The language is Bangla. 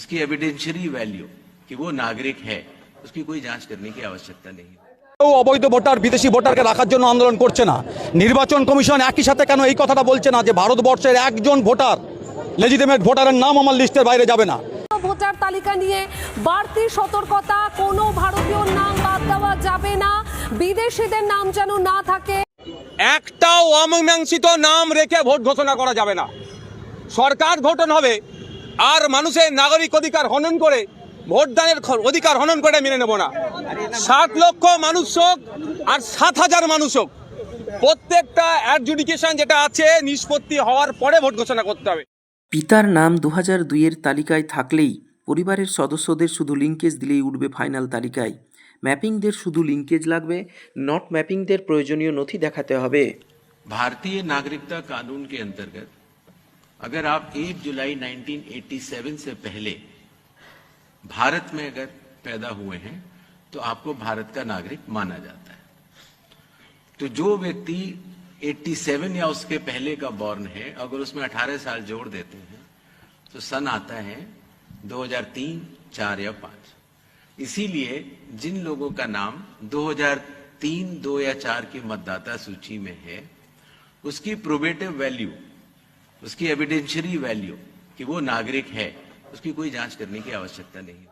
उसकी एविडेंशियरी वैल्यू कि वो नागरिक है, उसकी कोई जांच करने की आवश्यकता नहीं है। অবৈধ ভোটার বিদেশি ভোটারকে রাখার জন্য আন্দোলন করছে না। নির্বাচন কমিশন একই সাথে কেন এই কথাটা বলছে না যে ভারতবর্ষের একজন ভোটার লেজিটিমেট ভোটারের নাম আমার লিস্টের বাইরে যাবে না? ভোটার তালিকা নিয়ে বাড়তি সতর্কতা, কোনো ভারতীয় নাম বাদ দেওয়া যাবে না, বিদেশিদের নাম যেন না থাকে। একটাও অমীমাংসিত নাম রেখে ভোট ঘোষণা করা যাবে না। সরকার গঠন হবে আর মানুষের নাগরিক অধিকার হনন করে ভোটদানের অধিকার হনন করে মেনে নেব না। 7 লক্ষ মানুষ হোক আর 7,000 মানুষ হোক, প্রত্যেকটা অ্যাডজুডিকেশন যেটা আছে নিষ্পত্তি হওয়ার পরে ভোট ঘোষণা করতে হবে। পিতার নাম 2002-এর তালিকায় থাকলেই পরিবারের সদস্যদের শুধু লিঙ্কেজ দিলেই উঠবে ফাইনাল তালিকায়। ম্যাপিংদের শুধু লিঙ্কেজ লাগবে, নট ম্যাপিংদের প্রয়োজনীয় নথি দেখাতে হবে। भारतीय नागरिकता कानून के अंतर्गत अगर आप 1 जुलाई 1987 से पहले भारत में अगर पैदा हुए हैं तो आपको भारत का नागरिक माना जाता है। तो जो व्यक्ति 87 या उसके पहले का बॉर्न है, अगर उसमें 18 साल जोड़ देते हैं तो सन आता है 2003, 4 या 5। इसीलिए जिन लोगों का नाम 2003, 2 या 4 की मतदाता सूची में है, उसकी प्रोबेटिव वैल्यू, उसकी एविडेंशियरी वैल्यू कि वो नागरिक है, उसकी कोई जांच करने की आवश्यकता नहीं है।